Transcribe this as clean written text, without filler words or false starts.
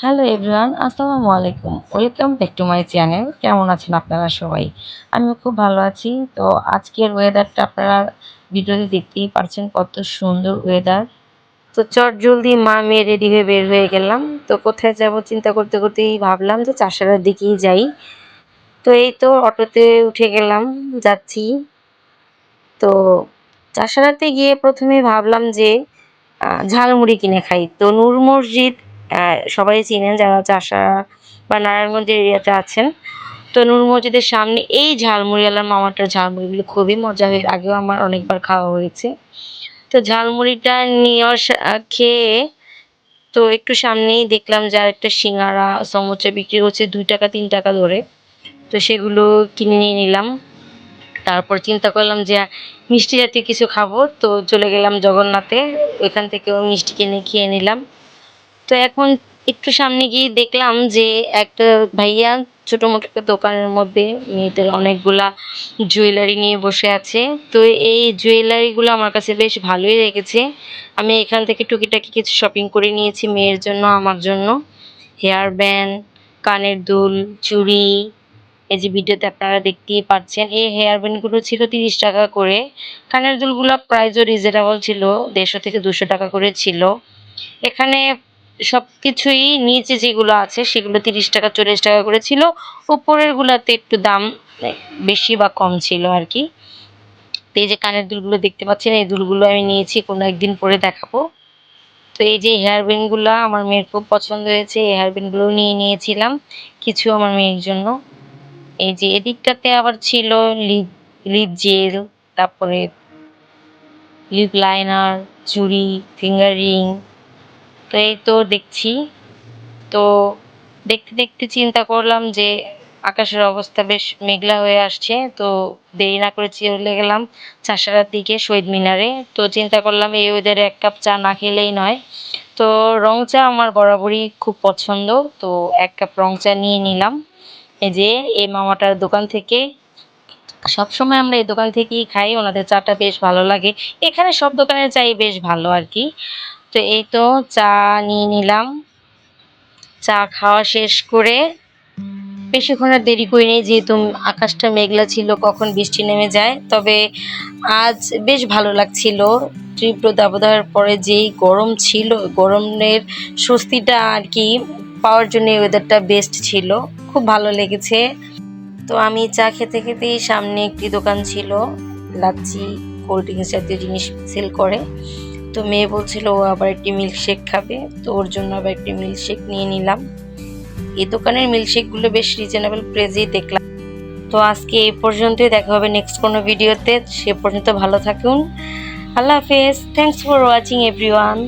Hello everyone, আসসালামু আলাইকুম। Welcome back to my channel. কেমন আছেন আপনারা সবাই? আমিও খুব ভালো আছি। তো আজকের ওয়েদারটা আপনারা ভিডিওতে দেখতেই পারছেন কত সুন্দর ওয়েদার। তো চটজলদি মা মেয়ে রেডি হয়ে বের হয়ে গেলাম। তো কোথায় যাব চিন্তা করতে করতেই ভাবলাম যে চাষারার দিকেই যাই। তো এই তো অটোতে উঠে গেলাম, যাচ্ছি। তো চাষারাতে গিয়ে প্রথমে ভাবলাম যে ঝালমুড়ি কিনে খাই। তো নূর মসজিদ সবাই চিনেন যারা চাষারা বা নারায়ণগঞ্জ এরিয়াতে আছেন। তো নূর মসজিদের সামনে এই ঝালমুড়িওয়ালার মামাটার ঝালমুড়িগুলো খুবই মজা হয়। আগেও আমার অনেকবার খাওয়া হয়েছে। তো ঝালমুড়িটা নিয়ে খেয়ে তো একটু সামনেই দেখলাম যে আরেকটা সিঙ্গারা সমুচা বিক্রি হচ্ছে 2 টাকা 3 টাকা ধরে। তো সেগুলো কিনে নিয়ে নিলাম। তারপর চিন্তা করলাম যে মিষ্টি জাতীয় কিছু খাবো, তো চলে গেলাম জগন্নাথে। ওইখান থেকেও মিষ্টি কিনে খেয়ে নিলাম। তো এখন একটু সামনে গিয়ে দেখলাম যে একটা ভাইয়া ছোট মোটো একটা দোকানের মধ্যে মেয়েদের অনেকগুলা জুয়েলারি নিয়ে বসে আছে। তো এই জুয়েলারিগুলো আমার কাছে বেশ ভালোই লেগেছে। আমি এখান থেকে টুকিটাকি কিছু শপিং করে নিয়েছি মেয়ের জন্য, আমার জন্য। হেয়ার ব্যান্ড, কানের দুল, চুড়ি। এই যে ভিডিওতে আপনারা দেখতেই পাচ্ছেন এই হেয়ার ব্যান্ডগুলো ছিল 30 টাকা করে। কানের দুলগুলো প্রাইসও রিজনেবল ছিল, 150 থেকে 200 টাকা করে ছিল। এখানে সবকিছুই নিচে যেগুলো আছে সেগুলো 30 টাকা 40 টাকা করে ছিল। উপরের গুলাতে একটু দাম বেশি বা কম ছিল আর কি। তো এই যে কানের দুলগুলো দেখতে পাচ্ছেন, এই দুলগুলো আমি নিয়েছি, কোনো একদিন পরে দেখাবো। তো এই যে হেয়ার ব্যান্ড গুলা আমার মেয়ের খুব পছন্দ হয়েছে, এই হেয়ার ব্যান্ড গুলো নিয়ে নিয়েছিলাম কিছু আমার মেয়ের জন্য। এই যে এদিকটাতে আবার ছিল লিপ লিপ জেল, তারপরে লিপ লাইনার, চুড়ি, ফিঙ্গার রিং। তো এই তো দেখছি। তো দেখতে দেখতে চিন্তা করলাম যে আকাশের অবস্থা বেশ মেঘলা হয়ে আসছে। তো দেরি না করে চলে গেলাম চাষারার দিকে, শহীদ মিনারে। তো চিন্তা করলাম এই ওয়েদারে 1 কাপ চা না খেলেই নয়। তো রং চা আমার বরাবরই খুব পছন্দ। তো 1 কাপ রং চা নিয়ে নিলাম এই যে এই মামাটার দোকান থেকে। সবসময় আমরা এই দোকান থেকেই খাই, ওনাদের চাটা বেশ ভালো লাগে। এখানে সব দোকানের চাই বেশ ভালো আর কি। তো এই তো চা নিয়ে নিলাম। চা খাওয়া শেষ করে বেশিক্ষণ আর দেরি করিনি, যেহেতু আকাশটা মেঘলা ছিল, কখন বৃষ্টি নেমে যায়। তবে আজ বেশ ভালো লাগছিল। তীব্র দাবদাহের পরে যেই গরম ছিল, গরমের স্বস্তিটা আর কি পাওয়ার জন্য এই ওয়েদারটা বেস্ট ছিল, খুব ভালো লেগেছে। তো আমি চা খেতে খেতেই সামনে একটি দোকান ছিল, লাচ্ছি কোল্ড ড্রিঙ্কস জাতীয় জিনিস সেল করে। তো মেয়ে বলছিল ও আবার একটি মিল্কশেক খাবে, তো ওর জন্য আবার একটি মিল্কশেক নিয়ে নিলাম। এই দোকানের মিল্কশেকগুলো বেশ রিজনেবল প্রাইসেই দেখলাম। তো আজকে এই পর্যন্তই, দেখা হবে নেক্সট কোনো ভিডিওতে। সে পর্যন্ত ভালো থাকুন। আল্লাহ হাফেজ। Thanks for watching everyone.